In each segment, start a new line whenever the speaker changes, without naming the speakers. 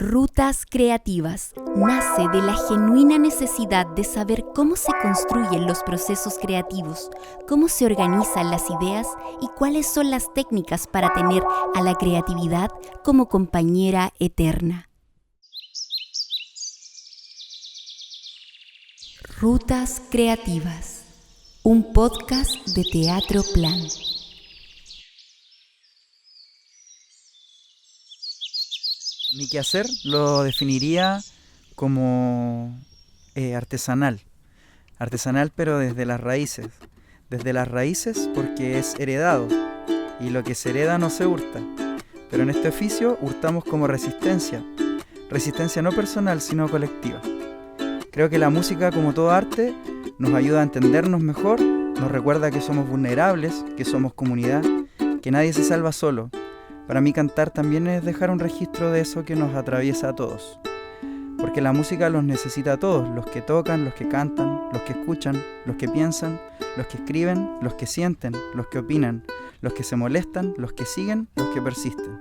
Rutas Creativas nace de la genuina necesidad de saber cómo se construyen los procesos creativos, cómo se organizan las ideas y cuáles son las técnicas para tener a la creatividad como compañera eterna. Rutas Creativas, un podcast de Teatro Plan.
Mi quehacer lo definiría como artesanal. Artesanal, pero desde las raíces. Desde las raíces porque es heredado. Y lo que se hereda no se hurta. Pero en este oficio hurtamos como resistencia. Resistencia no personal, sino colectiva. Creo que la música, como todo arte, nos ayuda a entendernos mejor, nos recuerda que somos vulnerables, que somos comunidad, que nadie se salva solo. Para mí cantar también es dejar un registro de eso que nos atraviesa a todos. Porque la música los necesita a todos, los que tocan, los que cantan, los que escuchan, los que piensan, los que escriben, los que sienten, los que opinan, los que se molestan, los que siguen, los que persisten.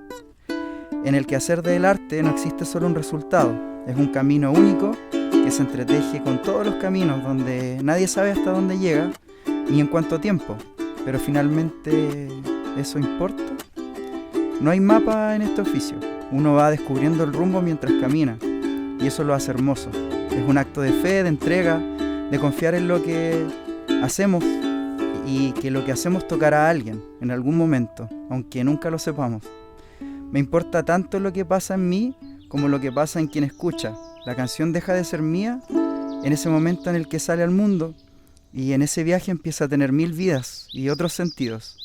En el quehacer del arte no existe solo un resultado, es un camino único que se entreteje con todos los caminos donde nadie sabe hasta dónde llega ni en cuánto tiempo, pero finalmente ¿eso importa? No hay mapa en este oficio, uno va descubriendo el rumbo mientras camina y eso lo hace hermoso. Es un acto de fe, de entrega, de confiar en lo que hacemos y que lo que hacemos tocará a alguien en algún momento, aunque nunca lo sepamos. Me importa tanto lo que pasa en mí como lo que pasa en quien escucha. La canción deja de ser mía en ese momento en el que sale al mundo y en ese viaje empieza a tener 1000 vidas y otros sentidos.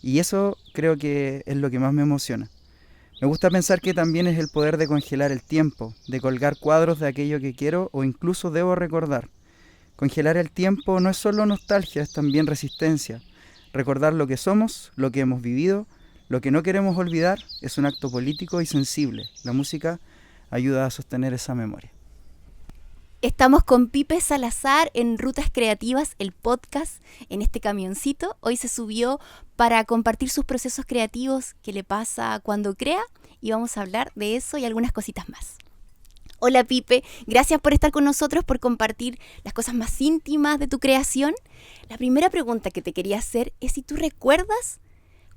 Y eso creo que es lo que más me emociona. Me gusta pensar que también es el poder de congelar el tiempo, de colgar cuadros de aquello que quiero o incluso debo recordar. Congelar el tiempo no es solo nostalgia, es también resistencia. Recordar lo que somos, lo que hemos vivido, lo que no queremos olvidar es un acto político y sensible. La música ayuda a sostener esa memoria.
Estamos con Pipe Salazar en Rutas Creativas, el podcast, en este camioncito. Hoy se subió para compartir sus procesos creativos, qué le pasa cuando crea, y vamos a hablar de eso y algunas cositas más. Hola Pipe, gracias por estar con nosotros, por compartir las cosas más íntimas de tu creación. La primera pregunta que te quería hacer es si tú recuerdas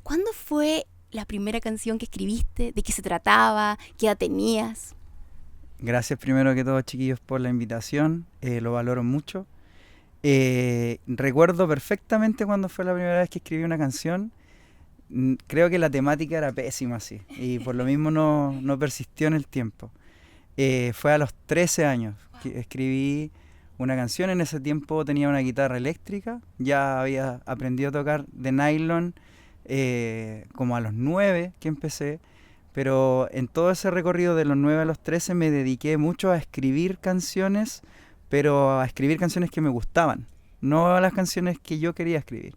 cuándo fue la primera canción que escribiste, de qué se trataba, qué edad tenías.
Gracias primero que todo, chiquillos, por la invitación, lo valoro mucho. Recuerdo perfectamente cuando fue la primera vez que escribí una canción. Creo que la temática era pésima, sí, y por lo mismo no persistió en el tiempo. Fue a los 13 años que escribí una canción. En ese tiempo tenía una guitarra eléctrica, ya había aprendido a tocar de nylon como a los 9 que empecé. Pero en todo ese recorrido de los 9 a los 13 me dediqué mucho a escribir canciones, pero a escribir canciones que me gustaban, no a las canciones que yo quería escribir.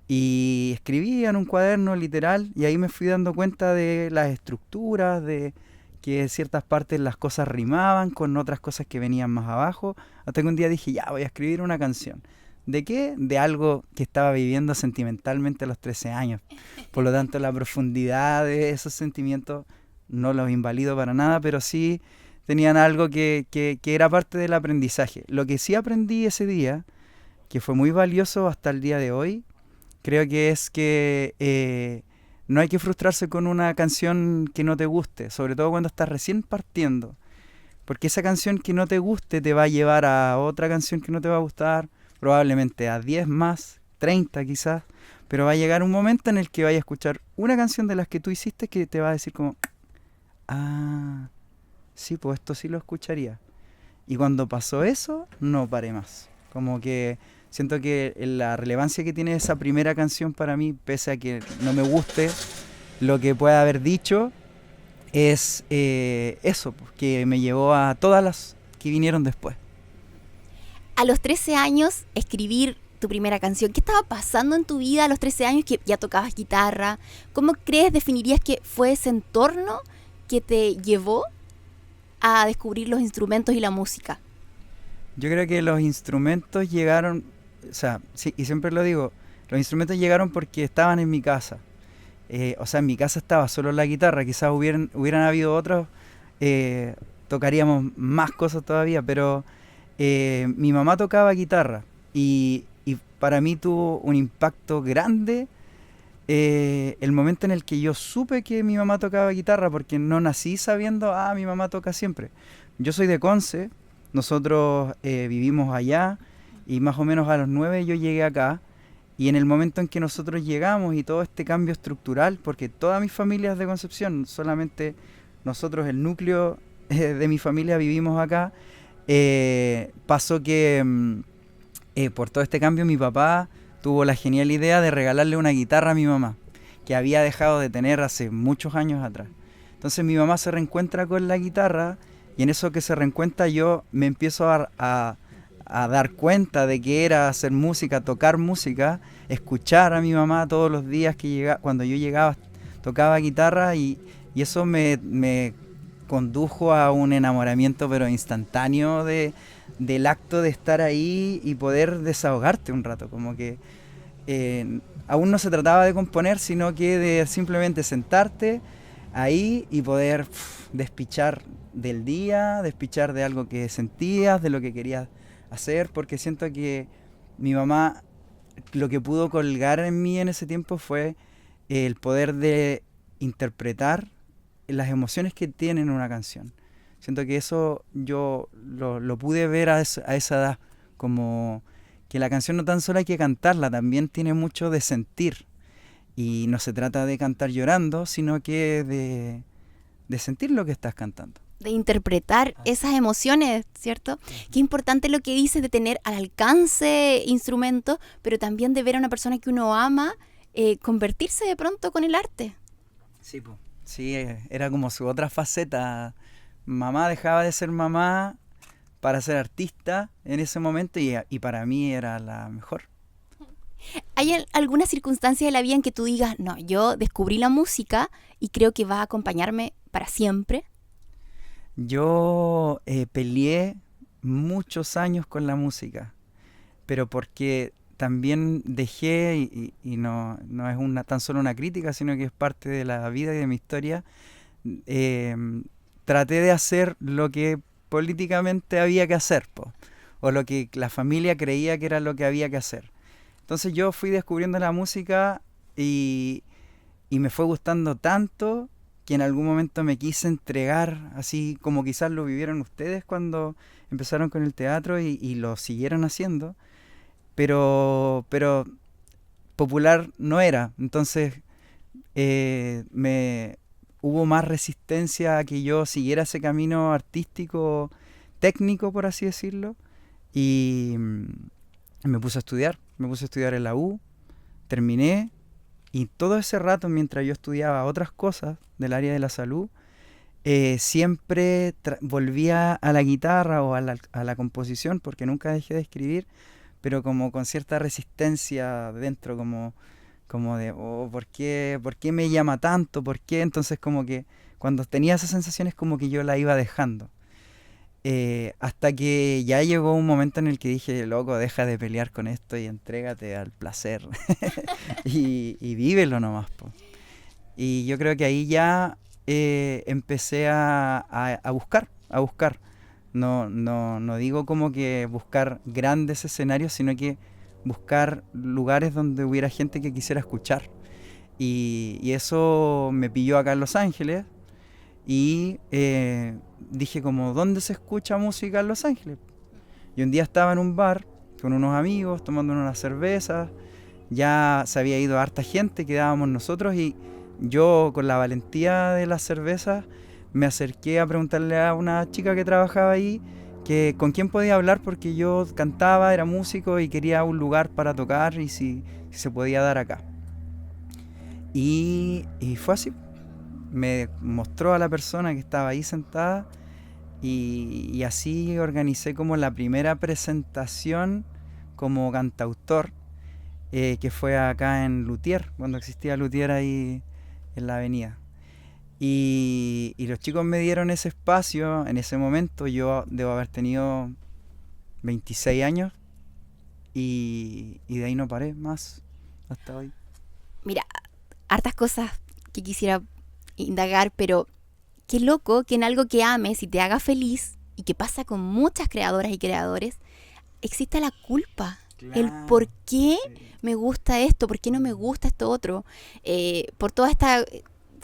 Y escribía en un cuaderno literal y ahí me fui dando cuenta de las estructuras, de que en ciertas partes las cosas rimaban con otras cosas que venían más abajo, hasta que un día dije, ya, voy a escribir una canción. ¿De qué? De algo que estaba viviendo sentimentalmente a los 13 años. Por lo tanto, la profundidad de esos sentimientos no los invalido para nada, pero sí tenían algo que era parte del aprendizaje. Lo que sí aprendí ese día, que fue muy valioso hasta el día de hoy, creo que es que no hay que frustrarse con una canción que no te guste, sobre todo cuando estás recién partiendo. Porque esa canción que no te guste te va a llevar a otra canción que no te va a gustar, probablemente a 10 más, 30 quizás, pero va a llegar un momento en el que vaya a escuchar una canción de las que tú hiciste que te va a decir como, ah, sí, pues esto sí lo escucharía. Y cuando pasó eso, no paré más. Como que siento que la relevancia que tiene esa primera canción para mí, pese a que no me guste lo que pueda haber dicho, es eso, pues, que me llevó a todas las que vinieron después.
A los 13 años, escribir tu primera canción. ¿Qué estaba pasando en tu vida a los 13 años que ya tocabas guitarra? ¿Cómo definirías que fue ese entorno que te llevó a descubrir los instrumentos y la música?
Yo creo que los instrumentos llegaron, o sea, sí, y siempre lo digo, los instrumentos llegaron porque estaban en mi casa. En mi casa estaba solo la guitarra, quizás hubieran habido otros eh, tocaríamos más cosas todavía, pero mi mamá tocaba guitarra y para mí tuvo un impacto grande el momento en el que yo supe que mi mamá tocaba guitarra, porque no nací sabiendo, mi mamá toca siempre. Yo soy de Conce, nosotros vivimos allá y más o menos a los 9 yo llegué acá. Y en el momento en que nosotros llegamos y todo este cambio estructural, porque toda mi familia es de Concepción, solamente nosotros, el núcleo de mi familia, vivimos acá, pasó que por todo este cambio mi papá tuvo la genial idea de regalarle una guitarra a mi mamá, que había dejado de tener hace muchos años atrás. Entonces mi mamá se reencuentra con la guitarra y en eso que se reencuentra yo me empiezo a dar cuenta de que era hacer música, tocar música, escuchar a mi mamá todos los días que cuando yo llegaba tocaba guitarra y eso me condujo a un enamoramiento pero instantáneo del acto de estar ahí y poder desahogarte un rato, como que aún no se trataba de componer, sino que de simplemente sentarte ahí y poder despichar del día, despichar de algo que sentías, de lo que querías hacer, porque siento que mi mamá lo que pudo colgar en mí en ese tiempo fue el poder de interpretar las emociones que tiene una canción. Siento que eso yo lo pude ver a esa edad, como que la canción no tan solo hay que cantarla, también tiene mucho de sentir. Y no se trata de cantar llorando, sino que de sentir lo que estás cantando.
De interpretar esas emociones, ¿cierto? Qué importante lo que dices de tener al alcance instrumentos, pero también de ver a una persona que uno ama convertirse de pronto con el arte.
Sí, pues. Sí, era como su otra faceta. Mamá dejaba de ser mamá para ser artista en ese momento y para mí era la mejor.
¿Hay alguna circunstancia de la vida en que tú digas, no, yo descubrí la música y creo que va a acompañarme para siempre?
Yo peleé muchos años con la música, pero porque también dejé, y no es tan solo una crítica, sino que es parte de la vida y de mi historia, eh, traté de hacer lo que políticamente había que hacer, o lo que la familia creía que era lo que había que hacer. Entonces yo fui descubriendo la música y me fue gustando tanto que en algún momento me quise entregar, así como quizás lo vivieron ustedes cuando empezaron con el teatro y lo siguieron haciendo, pero popular no era. Entonces hubo más resistencia a que yo siguiera ese camino artístico, técnico, por así decirlo, y me puse a estudiar en la U, terminé. Y todo ese rato, mientras yo estudiaba otras cosas del área de la salud, siempre volvía a la guitarra o a la composición, porque nunca dejé de escribir, pero como con cierta resistencia dentro, como de, ¿por qué me llama tanto? ¿Por qué? Entonces como que cuando tenía esas sensaciones como que yo la iba dejando. Hasta que ya llegó un momento en el que dije, loco, deja de pelear con esto y entrégate al placer y vívelo nomás, po. Y yo creo que ahí ya empecé a buscar. No digo como que buscar grandes escenarios, sino que buscar lugares donde hubiera gente que quisiera escuchar. Y eso me pilló acá en Los Ángeles. Y dije como, ¿dónde se escucha música en Los Ángeles? Y un día estaba en un bar con unos amigos tomando unas cervezas. Ya se había ido harta gente, quedábamos nosotros y yo con la valentía de las cervezas me acerqué a preguntarle a una chica que trabajaba ahí que con quién podía hablar porque yo cantaba, era músico y quería un lugar para tocar y si se podía dar acá. Y fue así. Me mostró a la persona que estaba ahí sentada y así organicé como la primera presentación como cantautor, que fue acá en Luthier, cuando existía Luthier ahí en la avenida. Y los chicos me dieron ese espacio en ese momento. Yo debo haber tenido 26 años y de ahí no paré más hasta hoy.
Mira, hartas cosas que quisiera indagar, pero qué loco que en algo que ames y te haga feliz, y que pasa con muchas creadoras y creadores, exista la culpa.
Claro,
El por qué
sí.
me gusta esto, por qué no me gusta esto otro. Por toda esta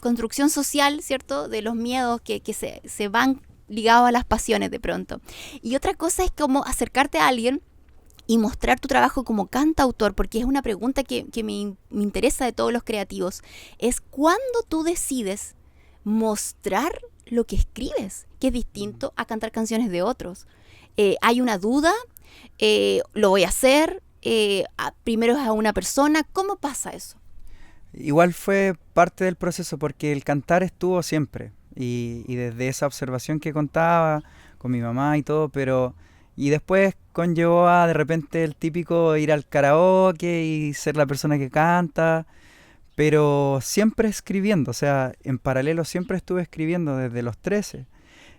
construcción social, ¿cierto? De los miedos que se van ligados a las pasiones de pronto. Y otra cosa es como acercarte a alguien y mostrar tu trabajo como cantautor, porque es una pregunta que me interesa de todos los creativos. Es cuando tú decides mostrar lo que escribes, que es distinto a cantar canciones de otros. Hay una duda, lo voy a hacer, primero es a una persona. ¿Cómo pasa eso?
Igual fue parte del proceso porque el cantar estuvo siempre y desde esa observación que contaba con mi mamá y todo, pero y después conllevó a de repente el típico ir al karaoke y ser la persona que canta, pero siempre escribiendo, o sea, en paralelo siempre estuve escribiendo desde los 13.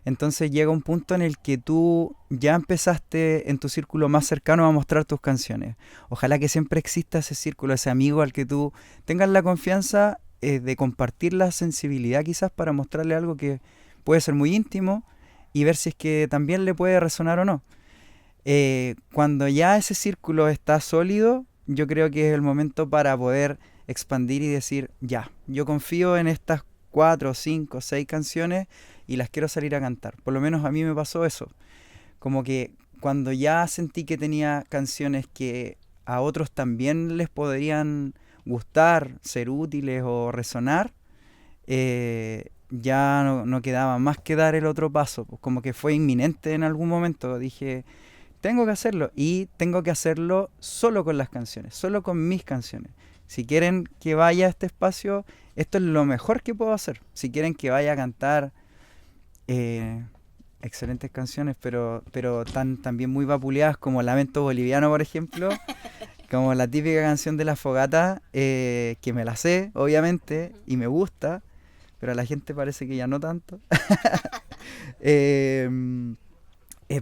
Entonces llega un punto en el que tú ya empezaste en tu círculo más cercano a mostrar tus canciones. Ojalá que siempre exista ese círculo, ese amigo al que tú tengas la confianza de compartir la sensibilidad quizás para mostrarle algo que puede ser muy íntimo y ver si es que también le puede resonar o no. Cuando ya ese círculo está sólido, yo creo que es el momento para poder expandir y decir, ya, yo confío en estas 4, 5, 6 canciones y las quiero salir a cantar. Por lo menos a mí me pasó eso. Como que cuando ya sentí que tenía canciones que a otros también les podrían gustar, ser útiles o resonar, ya no quedaba más que dar el otro paso. Pues como que fue inminente en algún momento. Dije, tengo que hacerlo y tengo que hacerlo solo con las canciones, solo con mis canciones. Si quieren que vaya a este espacio, esto es lo mejor que puedo hacer. Si quieren que vaya a cantar excelentes canciones, pero también muy vapuleadas como Lamento Boliviano, por ejemplo, como la típica canción de La Fogata, que me la sé, obviamente, y me gusta, pero a la gente parece que ya no tanto.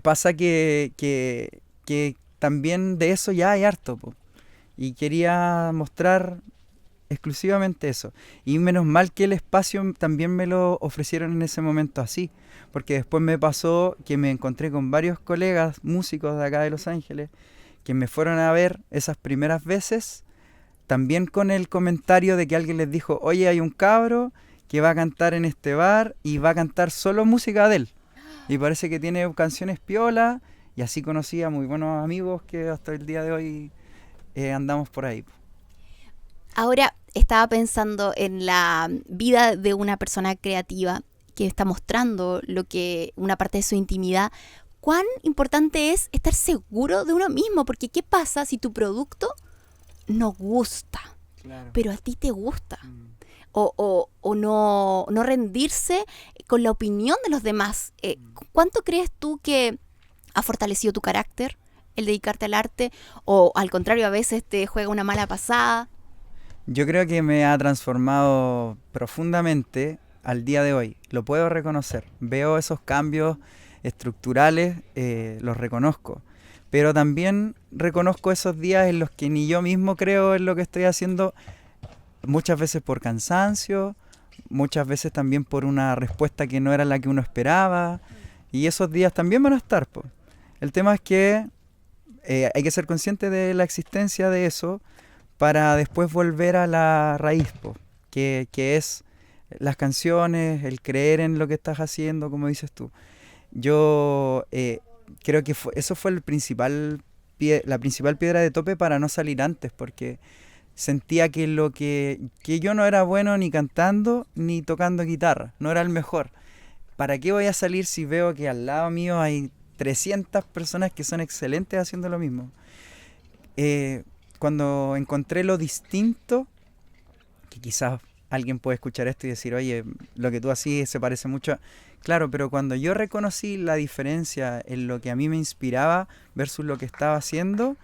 Pasa que también de eso ya hay harto, po. Y quería mostrar exclusivamente eso. Y menos mal que el espacio también me lo ofrecieron en ese momento así. Porque después me pasó que me encontré con varios colegas músicos de acá de Los Ángeles que me fueron a ver esas primeras veces, también con el comentario de que alguien les dijo, oye, hay un cabro que va a cantar en este bar y va a cantar solo música de él. Y parece que tiene canciones piola, y así conocí a muy buenos amigos que hasta el día de hoy andamos por ahí.
Ahora estaba pensando en la vida de una persona creativa que está mostrando una parte de su intimidad. Cuán importante es estar seguro de uno mismo, porque ¿qué pasa si tu producto no gusta,
Claro.
pero a ti te gusta? O no rendirse con la opinión de los demás. ¿Cuánto crees tú que ha fortalecido tu carácter el dedicarte al arte? O al contrario, a veces te juega una mala pasada.
Yo creo que me ha transformado profundamente al día de hoy. Lo puedo reconocer. Veo esos cambios estructurales, los reconozco. Pero también reconozco esos días en los que ni yo mismo creo en lo que estoy haciendo, muchas veces por cansancio, muchas veces también por una respuesta que no era la que uno esperaba. Y esos días también van a estar, po. El tema es que hay que ser consciente de la existencia de eso para después volver a la raíz, po, que es las canciones, el creer en lo que estás haciendo, como dices tú. Yo creo que eso fue la principal piedra de tope para no salir antes, porque sentía que yo no era bueno ni cantando ni tocando guitarra, no era el mejor. ¿Para qué voy a salir si veo que al lado mío hay 300 personas que son excelentes haciendo lo mismo? Cuando encontré lo distinto, que quizás alguien puede escuchar esto y decir, oye, lo que tú hacías se parece mucho a... Claro, pero cuando yo reconocí la diferencia en lo que a mí me inspiraba versus lo que estaba haciendo,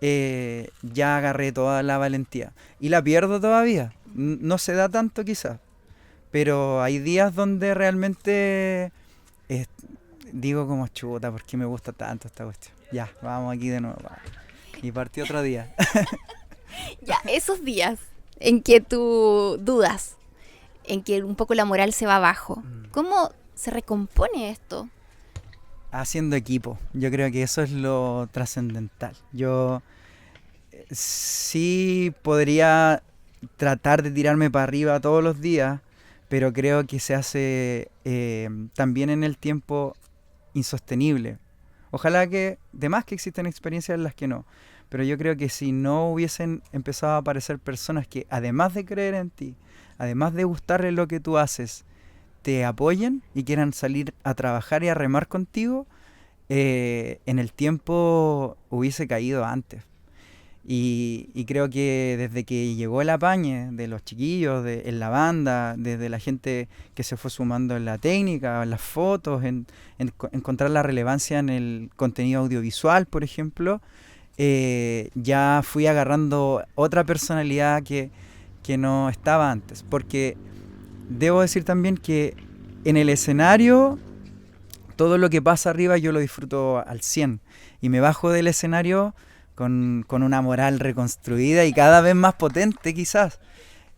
ya agarré toda la valentía. Y la pierdo todavía. No se da tanto quizás. Pero hay días donde realmente digo como chuta, ¿por qué me gusta tanto esta cuestión? Ya, vamos aquí de nuevo. Y partí otro día.
Ya, esos días en que tú dudas, en que un poco la moral se va abajo. ¿Cómo se recompone esto?
Haciendo equipo. Yo creo que eso es lo trascendental. Yo sí podría tratar de tirarme para arriba todos los días, pero creo que se hace también en el tiempo insostenible. Ojalá que, de más que existen experiencias en las que no, pero yo creo que si no hubiesen empezado a aparecer personas que además de creer en ti, además de gustarle lo que tú haces, te apoyen y quieran salir a trabajar y a remar contigo, en el tiempo hubiese caído antes. Y creo que desde que llegó el apañe de los chiquillos, en la banda, desde la gente que se fue sumando en la técnica, en las fotos, encontrar la relevancia en el contenido audiovisual, por ejemplo, ya fui agarrando otra personalidad que no estaba antes. Porque debo decir también que en el escenario todo lo que pasa arriba yo lo disfruto al 100 y me bajo del escenario con una moral reconstruida y cada vez más potente quizás.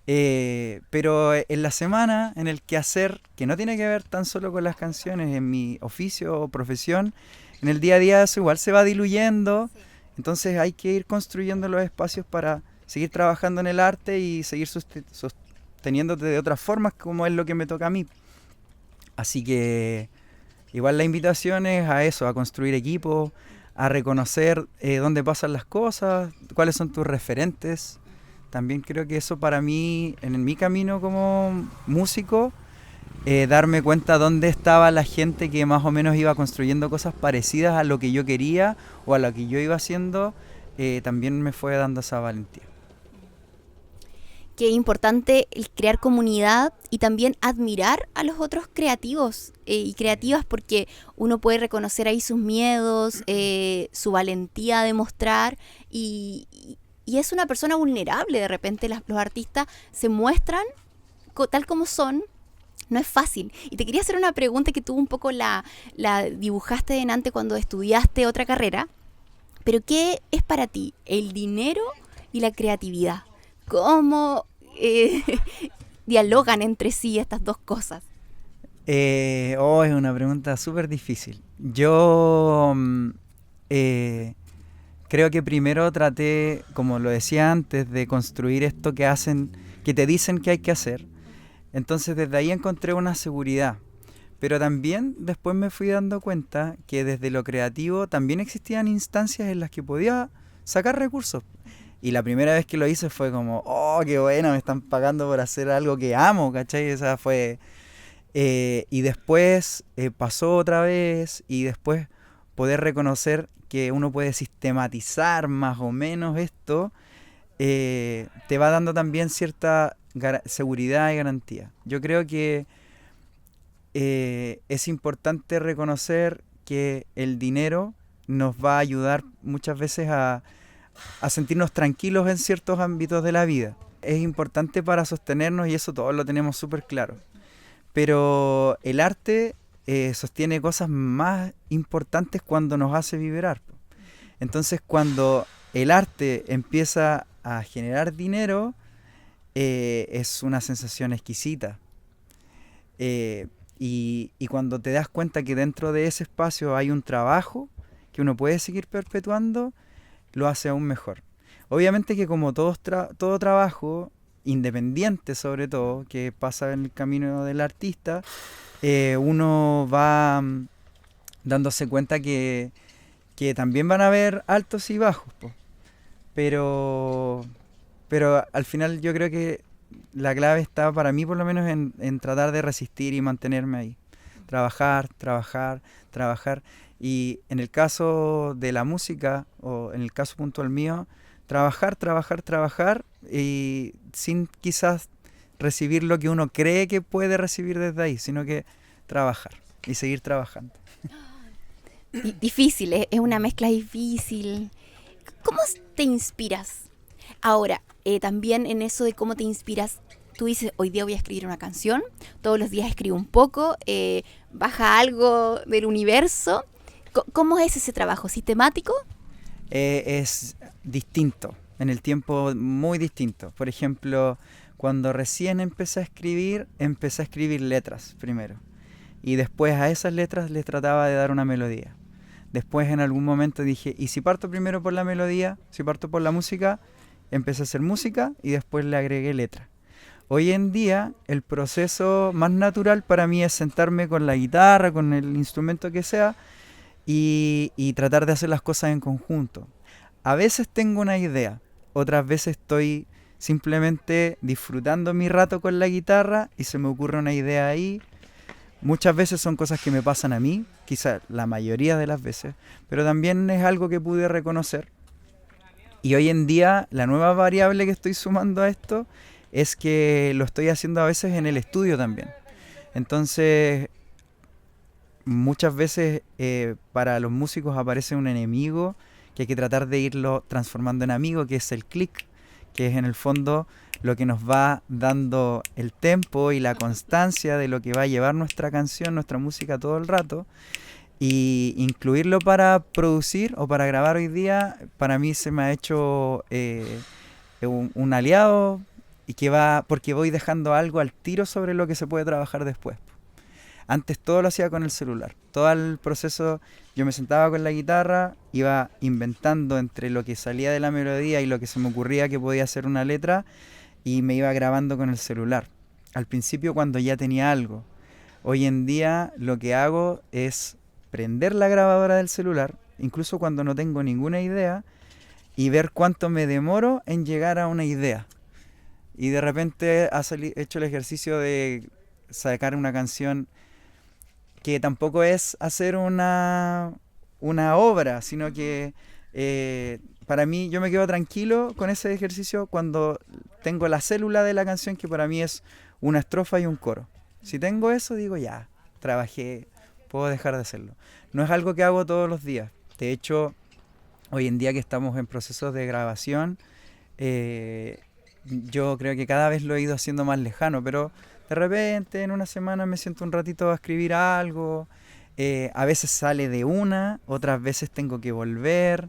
Pero en la semana, en el quehacer, que no tiene que ver tan solo con las canciones, en mi oficio o profesión, en el día a día eso igual se va diluyendo, entonces hay que ir construyendo los espacios para seguir trabajando en el arte y seguir sosteniéndote de otras formas como es lo que me toca a mí. Así que igual la invitación es a eso, a construir equipos, a reconocer dónde pasan las cosas, cuáles son tus referentes. También creo que eso para mí, en mi camino como músico, darme cuenta dónde estaba la gente que más o menos iba construyendo cosas parecidas a lo que yo quería o a lo que yo iba haciendo, también me fue dando esa valentía.
Qué importante el crear comunidad y también admirar a los otros creativos y creativas, porque uno puede reconocer ahí sus miedos, su valentía de mostrar y es una persona vulnerable. De repente los artistas se muestran tal como son. No es fácil. Y te quería hacer una pregunta que tú un poco la dibujaste delante cuando estudiaste otra carrera. Pero ¿qué es para ti el dinero y la creatividad? ¿Cómo dialogan entre sí estas dos cosas?
Es una pregunta súper difícil. Yo creo que primero traté, como lo decía antes, de construir esto que hacen, que te dicen que hay que hacer. Entonces desde ahí encontré una seguridad. Pero también después me fui dando cuenta que desde lo creativo también existían instancias en las que podía sacar recursos. Y la primera vez que lo hice fue como, oh, qué bueno, me están pagando por hacer algo que amo, ¿cachai? Esa fue... y después pasó otra vez y después poder reconocer que uno puede sistematizar más o menos esto, te va dando también cierta seguridad y garantía. Yo creo que es importante reconocer que el dinero nos va a ayudar muchas veces a sentirnos tranquilos en ciertos ámbitos de la vida. Es importante para sostenernos y eso todos lo tenemos súper claro. Pero el arte sostiene cosas más importantes cuando nos hace vibrar. Entonces cuando el arte empieza a generar dinero, es una sensación exquisita. Y cuando te das cuenta que dentro de ese espacio hay un trabajo que uno puede seguir perpetuando, lo hace aún mejor. Obviamente que como todo trabajo, independiente sobre todo, que pasa en el camino del artista, uno va dándose cuenta que también van a haber altos y bajos, po. Pero al final yo creo que la clave está para mí por lo menos en tratar de resistir y mantenerme ahí. Trabajar. Y en el caso de la música, o en el caso puntual mío, trabajar y sin quizás recibir lo que uno cree que puede recibir desde ahí, sino que trabajar y seguir trabajando.
Difícil, es una mezcla difícil. ¿Cómo te inspiras? Ahora, también en eso de cómo te inspiras, tú dices, hoy día voy a escribir una canción, todos los días escribo un poco, baja algo del universo. ¿Cómo es ese trabajo? ¿Sistemático?
Es distinto, en el tiempo muy distinto. Por ejemplo, cuando recién empecé a escribir letras primero. Y después a esas letras les trataba de dar una melodía. Después en algún momento dije, ¿y si parto primero por la melodía? Si parto por la música, empecé a hacer música y después le agregué letra. Hoy en día el proceso más natural para mí es sentarme con la guitarra, con el instrumento que sea y tratar de hacer las cosas en conjunto. A veces tengo una idea, otras veces estoy simplemente disfrutando mi rato con la guitarra y se me ocurre una idea ahí. Muchas veces son cosas que me pasan a mí, quizá la mayoría de las veces, pero también es algo que pude reconocer. Y hoy en día la nueva variable que estoy sumando a esto es que lo estoy haciendo a veces en el estudio también. Entonces, muchas veces para los músicos aparece un enemigo que hay que tratar de irlo transformando en amigo, que es el click, que es en el fondo lo que nos va dando el tempo y la constancia de lo que va a llevar nuestra canción, nuestra música todo el rato. Y incluirlo para producir o para grabar hoy día, para mí se me ha hecho un aliado y que va porque voy dejando algo al tiro sobre lo que se puede trabajar después. Antes todo lo hacía con el celular. Todo el proceso, yo me sentaba con la guitarra, iba inventando entre lo que salía de la melodía y lo que se me ocurría que podía ser una letra y me iba grabando con el celular. Al principio cuando ya tenía algo. Hoy en día lo que hago es prender la grabadora del celular, incluso cuando no tengo ninguna idea, y ver cuánto me demoro en llegar a una idea. Y de repente he hecho el ejercicio de sacar una canción que tampoco es hacer una obra, sino que para mí yo me quedo tranquilo con ese ejercicio cuando tengo la célula de la canción, que para mí es una estrofa y un coro. Si tengo eso, digo ya, trabajé, puedo dejar de hacerlo. No es algo que hago todos los días. De hecho, hoy en día que estamos en procesos de grabación, yo creo que cada vez lo he ido haciendo más lejano, pero de repente en una semana me siento un ratito a escribir algo, a veces sale de una, otras veces tengo que volver,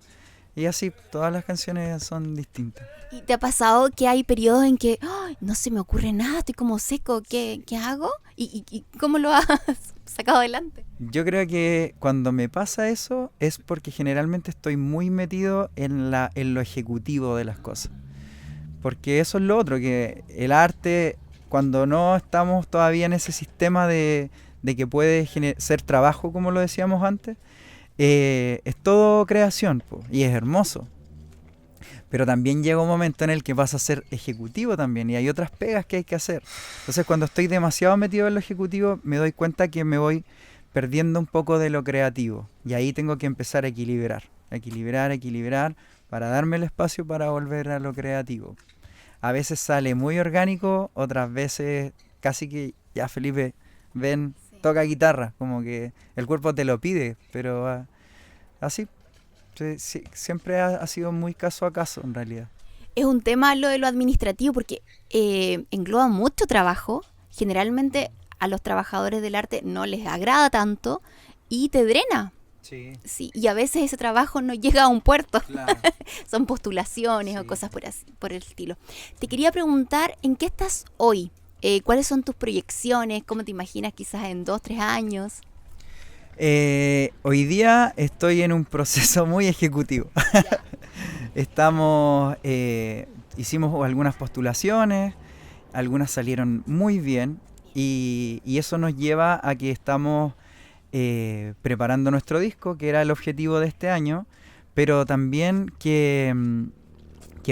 y así, todas las canciones son distintas.
¿Y te ha pasado que hay periodos en que "Ay, no se me ocurre nada, estoy como seco, ¿qué hago? ¿Y cómo lo has sacado adelante?
Yo creo que cuando me pasa eso es porque generalmente estoy muy metido en lo ejecutivo de las cosas. Porque eso es lo otro, que el arte, cuando no estamos todavía en ese sistema de que puede ser trabajo, como lo decíamos antes, es todo creación, po, y es hermoso. Pero también llega un momento en el que vas a ser ejecutivo también y hay otras pegas que hay que hacer. Entonces cuando estoy demasiado metido en lo ejecutivo me doy cuenta que me voy perdiendo un poco de lo creativo y ahí tengo que empezar a equilibrar para darme el espacio para volver a lo creativo. A veces sale muy orgánico, otras veces casi que ya Felipe, ven, sí, toca guitarra, como que el cuerpo te lo pide, pero así. Sí, siempre ha sido muy caso a caso en realidad.
Es un tema lo de lo administrativo porque engloba mucho trabajo. Generalmente a los trabajadores del arte no les agrada tanto y te drena.
Sí.
Sí, y a veces ese trabajo no llega a un puerto.
Claro.
Son postulaciones, sí, o cosas por el estilo. Te quería preguntar, ¿en qué estás hoy? ¿Cuáles son tus proyecciones? ¿Cómo te imaginas quizás en 2, 3 años?
Hoy día estoy en un proceso muy ejecutivo. Hicimos algunas postulaciones, algunas salieron muy bien y eso nos lleva a que estamos preparando nuestro disco, que era el objetivo de este año, pero también que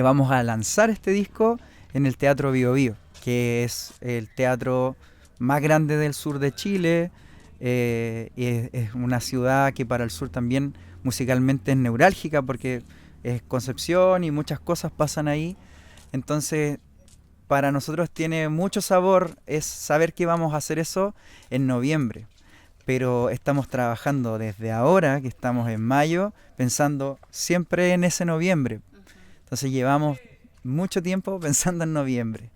vamos a lanzar este disco en el Teatro Bio Bio, que es el teatro más grande del sur de Chile. Es una ciudad que para el sur también musicalmente es neurálgica porque es Concepción y muchas cosas pasan ahí. Entonces para nosotros tiene mucho sabor es saber que vamos a hacer eso en noviembre, pero estamos trabajando desde ahora, que estamos en mayo, pensando siempre en ese noviembre. Entonces llevamos mucho tiempo pensando en noviembre.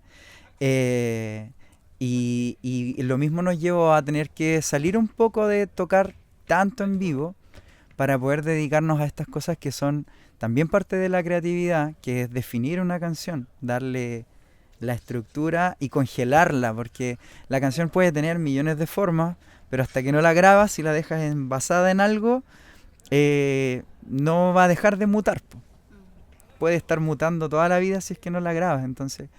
Y lo mismo nos llevó a tener que salir un poco de tocar tanto en vivo para poder dedicarnos a estas cosas que son también parte de la creatividad, que es definir una canción, darle la estructura y congelarla, porque la canción puede tener millones de formas, pero hasta que no la grabas y la dejas envasada en algo, no va a dejar de mutar, po. Puede estar mutando toda la vida si es que no la grabas. Entonces,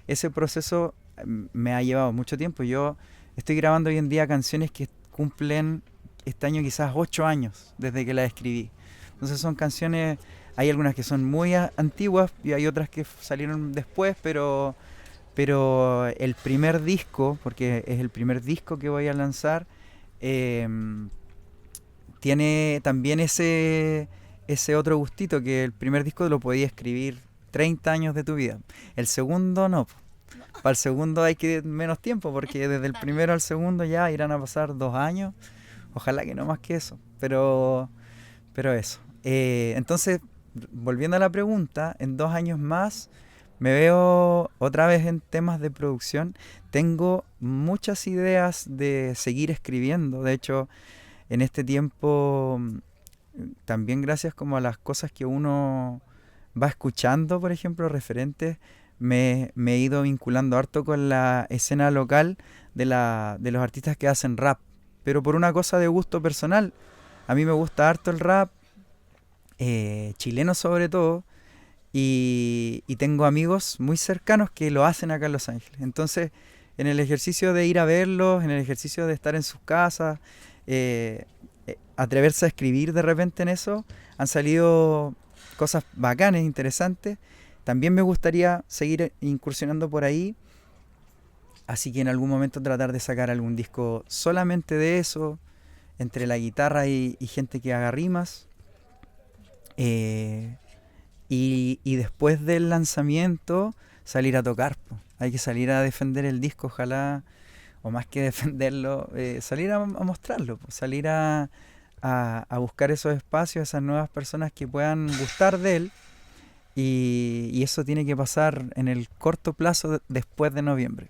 ese proceso me ha llevado mucho tiempo. Yo estoy grabando hoy en día canciones que cumplen este año quizás 8 años desde que las escribí. Entonces son canciones, hay algunas que son muy antiguas y hay otras que salieron después, pero el primer disco, porque es el primer disco que voy a lanzar, tiene también ese otro gustito, que el primer disco lo podía escribir 30 años de tu vida. El segundo no. Para el segundo hay que menos tiempo, porque desde el primero al segundo ya irán a pasar 2 años. Ojalá que no más que eso. Pero eso. Entonces, volviendo a la pregunta, en 2 años más me veo otra vez en temas de producción. Tengo muchas ideas de seguir escribiendo. De hecho, en este tiempo, también gracias como a las cosas que uno va escuchando, por ejemplo, referentes, me he ido vinculando harto con la escena local de los artistas que hacen rap, pero por una cosa de gusto personal. A mí me gusta harto el rap, chileno sobre todo, y tengo amigos muy cercanos que lo hacen acá en Los Ángeles. Entonces, en el ejercicio de ir a verlos, en el ejercicio de estar en sus casas, atreverse a escribir de repente en eso, han salido cosas bacanas, interesantes. También me gustaría seguir incursionando por ahí, así que en algún momento tratar de sacar algún disco solamente de eso, entre la guitarra y gente que haga rimas. Y después del lanzamiento salir a tocar, po. Hay que salir a defender el disco, ojalá, o más que defenderlo, salir a mostrarlo, po. Salir a buscar esos espacios, esas nuevas personas que puedan gustar de él, y eso tiene que pasar en el corto plazo después de noviembre.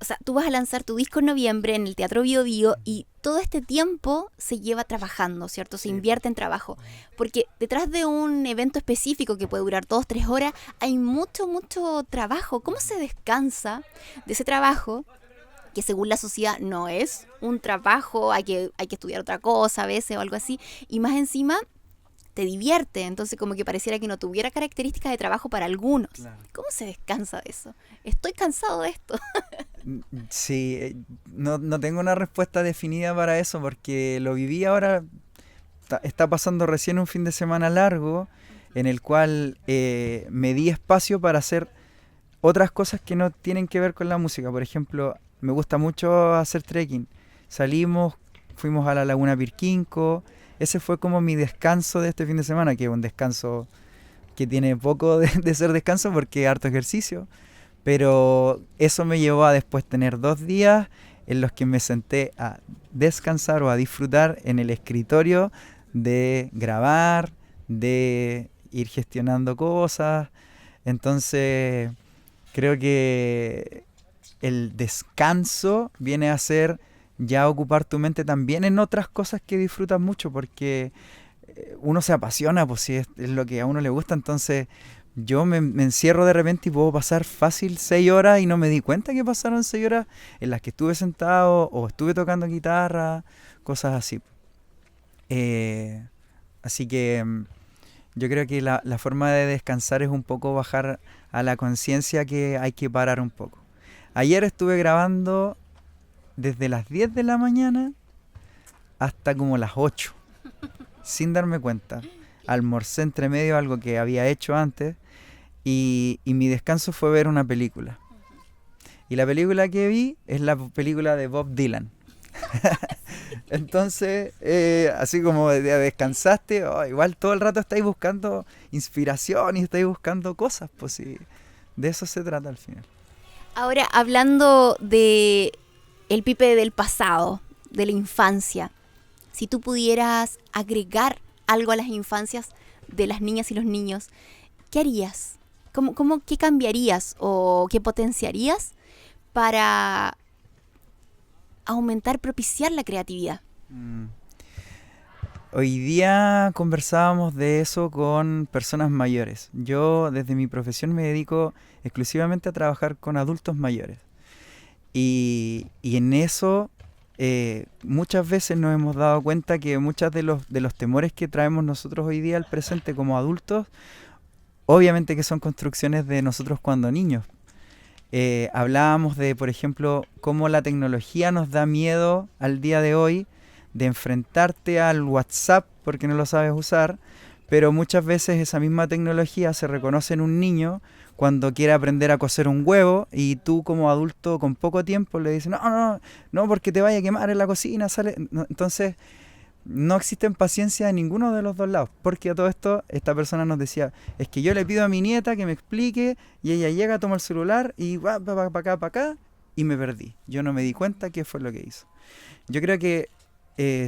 O sea, tú vas a lanzar tu disco en noviembre en el Teatro Bio Bio y todo este tiempo se lleva trabajando, ¿cierto? Se invierte en trabajo. Porque detrás de un evento específico que puede durar 2-3 horas, hay mucho, mucho trabajo. ¿Cómo se descansa de ese trabajo? Que según la sociedad no es un trabajo, hay que estudiar otra cosa a veces o algo así. Y más encima te divierte, entonces como que pareciera que no tuviera características de trabajo para algunos. Claro. ¿Cómo se descansa de eso? Estoy cansado de esto.
Sí, no tengo una respuesta definida para eso, porque lo viví ahora, está pasando recién un fin de semana largo, en el cual me di espacio para hacer otras cosas que no tienen que ver con la música. Por ejemplo, me gusta mucho hacer trekking. Salimos, fuimos a la Laguna Pirquinco. Ese fue como mi descanso de este fin de semana, que es un descanso que tiene poco de ser descanso porque harto ejercicio. Pero eso me llevó a después tener 2 días en los que me senté a descansar o a disfrutar en el escritorio, de grabar, de ir gestionando cosas. Entonces, creo que el descanso viene a ser ya ocupar tu mente también en otras cosas que disfrutas mucho, porque uno se apasiona, pues si es lo que a uno le gusta. Entonces yo me encierro de repente y puedo pasar fácil 6 horas y no me di cuenta que pasaron 6 horas en las que estuve sentado o estuve tocando guitarra, cosas así. Así que yo creo que la forma de descansar es un poco bajar a la conciencia que hay que parar un poco. Ayer estuve grabando desde las 10 de la mañana hasta como las 8, sin darme cuenta. Almorcé entre medio algo que había hecho antes y mi descanso fue ver una película. Y la película que vi es la película de Bob Dylan. Entonces, así como descansaste, igual todo el rato estáis buscando inspiración y estáis buscando cosas, pues sí, de eso se trata al final.
Ahora, hablando de el Pipe del pasado, de la infancia, si tú pudieras agregar algo a las infancias de las niñas y los niños, ¿qué harías? ¿Qué cambiarías o qué potenciarías para aumentar, propiciar la creatividad?
Hoy día conversábamos de eso con personas mayores. Yo desde mi profesión me dedico exclusivamente a trabajar con adultos mayores. Y en eso muchas veces nos hemos dado cuenta que muchos de los temores que traemos nosotros hoy día al presente como adultos, obviamente que son construcciones de nosotros cuando niños. Hablábamos de, por ejemplo, cómo la tecnología nos da miedo al día de hoy de enfrentarte al WhatsApp porque no lo sabes usar, pero muchas veces esa misma tecnología se reconoce en un niño cuando quiere aprender a cocer un huevo y tú como adulto con poco tiempo le dices, no, no, no, porque te vaya a quemar en la cocina, sale. No, entonces no existe paciencia en ninguno de los dos lados, porque a todo esto esta persona nos decía, es que yo le pido a mi nieta que me explique y ella llega, toma el celular y va para acá y me perdí. Yo no me di cuenta qué fue lo que hizo. Yo creo que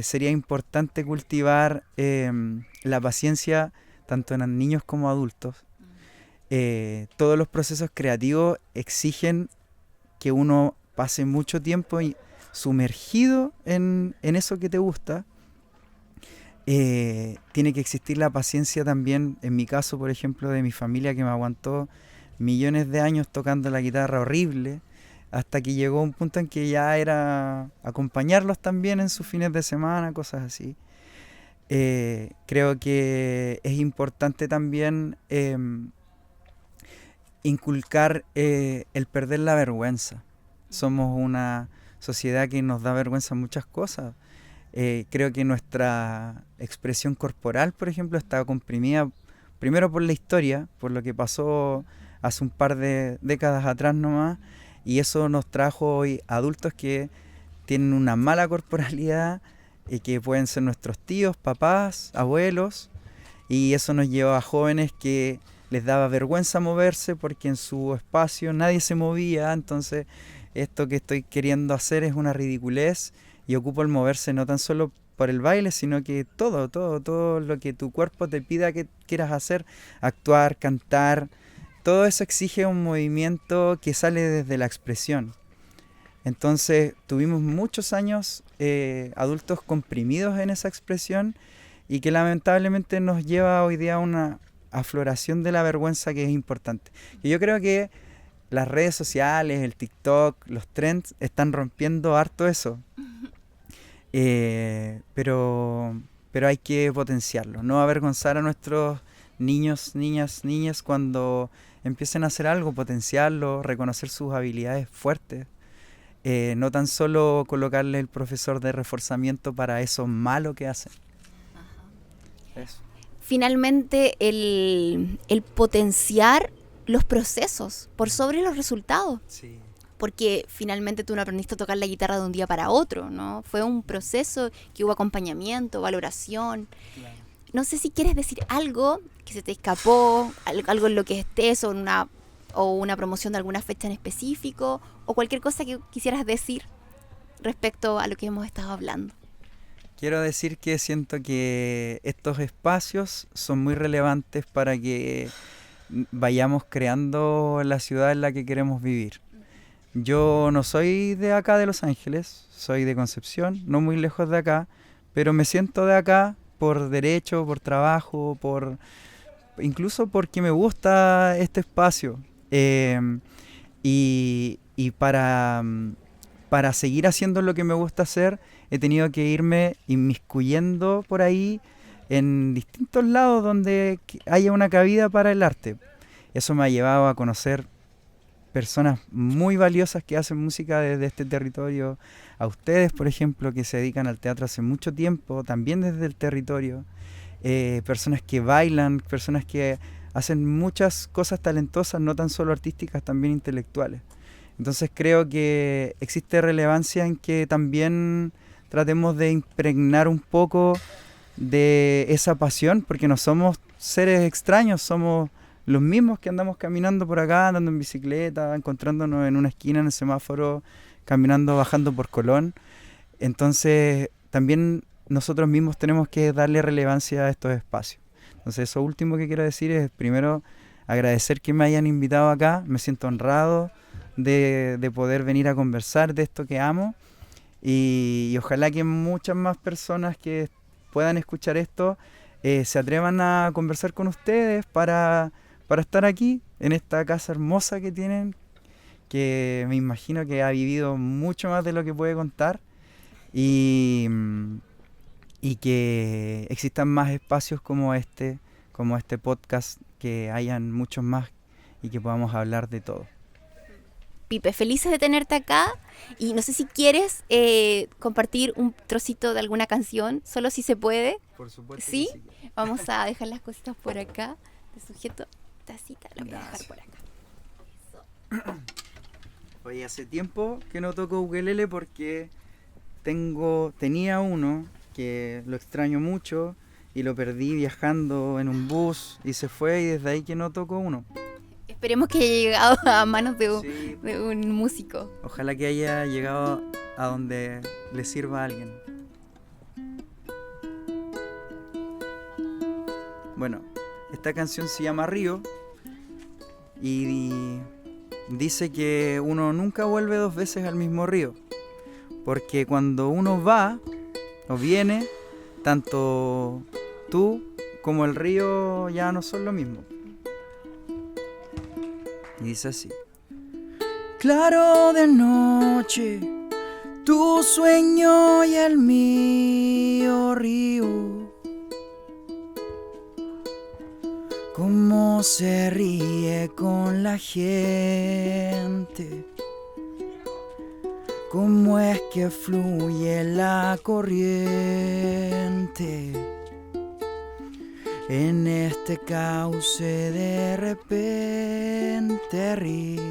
sería importante cultivar la paciencia tanto en niños como adultos. Todos los procesos creativos exigen que uno pase mucho tiempo sumergido en eso que te gusta. Tiene que existir la paciencia también, en mi caso, por ejemplo, de mi familia que me aguantó millones de años tocando la guitarra horrible, hasta que llegó un punto en que ya era acompañarlos también en sus fines de semana, cosas así. Creo que es importante también inculcar el perder la vergüenza. Somos una sociedad que nos da vergüenza en muchas cosas. Creo que nuestra expresión corporal, por ejemplo, está comprimida primero por la historia, por lo que pasó hace un par de décadas atrás nomás, y eso nos trajo hoy adultos que tienen una mala corporalidad, que pueden ser nuestros tíos, papás, abuelos, y eso nos lleva a jóvenes que les daba vergüenza moverse porque en su espacio nadie se movía, entonces esto que estoy queriendo hacer es una ridiculez y ocupo el moverse no tan solo por el baile, sino que todo lo que tu cuerpo te pida que quieras hacer, actuar, cantar, todo eso exige un movimiento que sale desde la expresión. Entonces tuvimos muchos años adultos comprimidos en esa expresión y que lamentablemente nos lleva hoy día a una afloración de la vergüenza que es importante. Y yo creo que las redes sociales, el TikTok, los trends están rompiendo harto eso. Pero hay que potenciarlo, no avergonzar a nuestros niños, niñas cuando empiecen a hacer algo, potenciarlo, reconocer sus habilidades fuertes. No tan solo colocarle el profesor de reforzamiento para eso malo que hacen. Eso.
Finalmente, el potenciar los procesos por sobre los resultados.
Sí.
Porque finalmente tú no aprendiste a tocar la guitarra de un día para otro, ¿no? Fue un proceso que hubo acompañamiento, valoración.
Claro.
No sé si quieres decir algo que se te escapó, algo en lo que estés, o una promoción de alguna fecha en específico, o cualquier cosa que quisieras decir respecto a lo que hemos estado hablando.
Quiero decir que siento que estos espacios son muy relevantes para que vayamos creando la ciudad en la que queremos vivir. Yo no soy de acá de Los Ángeles, soy de Concepción, no muy lejos de acá, pero me siento de acá por derecho, por trabajo, incluso porque me gusta este espacio. Y para seguir haciendo lo que me gusta hacer, he tenido que irme inmiscuyendo por ahí en distintos lados donde haya una cabida para el arte. Eso me ha llevado a conocer personas muy valiosas que hacen música desde este territorio, a ustedes, por ejemplo, que se dedican al teatro hace mucho tiempo, también desde el territorio, personas que bailan, personas que hacen muchas cosas talentosas, no tan solo artísticas, también intelectuales. Entonces creo que existe relevancia en que también tratemos de impregnar un poco de esa pasión, porque no somos seres extraños, somos los mismos que andamos caminando por acá, andando en bicicleta, encontrándonos en una esquina en el semáforo, caminando, bajando por Colón. Entonces también nosotros mismos tenemos que darle relevancia a estos espacios. Entonces eso último que quiero decir es primero agradecer que me hayan invitado acá, me siento honrado de poder venir a conversar de esto que amo y ojalá que muchas más personas que puedan escuchar esto se atrevan a conversar con ustedes para estar aquí, en esta casa hermosa que tienen, que me imagino que ha vivido mucho más de lo que puede contar, y que existan más espacios como este podcast, que hayan muchos más y que podamos hablar de todo.
Pipe, felices de tenerte acá, y no sé si quieres compartir un trocito de alguna canción, solo si se puede.
Por supuesto.
¿Sí? Vamos a dejar las cositas por acá. Te sujeto tacita, la voy a dejar por acá. Eso.
Oye, hace tiempo que no toco ukelele porque tenía uno que lo extraño mucho y lo perdí viajando en un bus y se fue, y desde ahí que no toco uno.
Esperemos que haya llegado a manos de
Sí.
de un músico.
Ojalá que haya llegado a donde le sirva a alguien. Bueno, esta canción se llama Río y dice que uno nunca vuelve 2 veces al mismo río, porque cuando uno va o viene, tanto tú como el río ya no son lo mismo. Y dice así: claro de noche, tu sueño y el mío río, cómo se ríe con la gente, cómo es que fluye la corriente en este cauce de repente río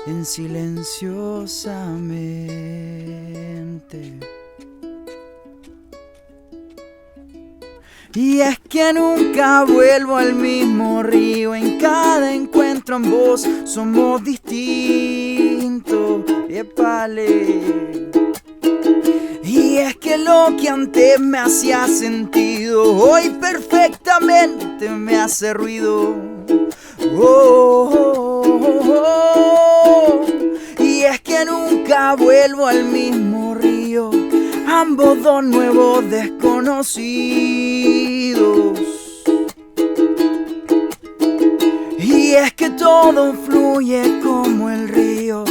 en silenciosamente. Y es que nunca vuelvo al mismo río, en cada encuentro ambos somos distintos. Épale. Y es que lo que antes me hacía sentido, hoy perfectamente me hace ruido. Oh, oh, oh, oh. Y es que nunca vuelvo al mismo río, ambos dos nuevos desconocidos. Y es que todo fluye como el río,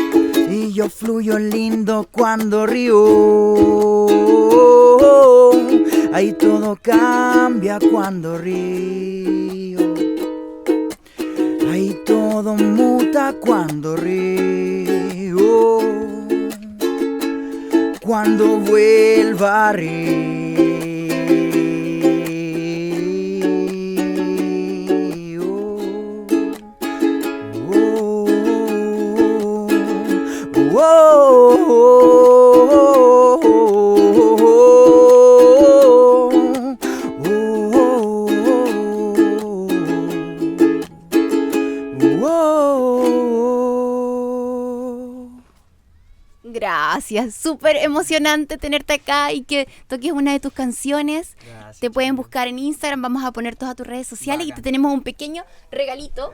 y yo fluyo lindo cuando río. Ahí todo cambia cuando río. Ahí todo muta cuando río. Cuando vuelva a río.
Gracias, súper emocionante tenerte acá y que toques una de tus canciones.
Gracias,
te pueden
chiquillo.
buscar en Instagram, vamos a poner todas tus redes sociales.
Bacán.
Y te tenemos un pequeño regalito.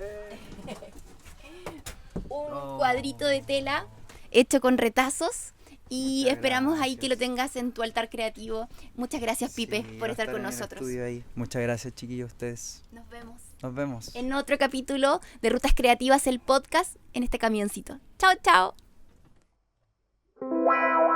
Un
Oh.
cuadrito de tela hecho con retazos. Y
Muchas
esperamos ahí
gracias.
que lo tengas en tu altar creativo. Muchas gracias, Pipe,
Sí,
por
va a
estar con
en el
nosotros.
estudio ahí. Muchas gracias, chiquillos, ustedes.
Nos vemos
Nos vemos.
en otro capítulo de Rutas Creativas, el podcast, en este camioncito. Chao, chao.
Wow.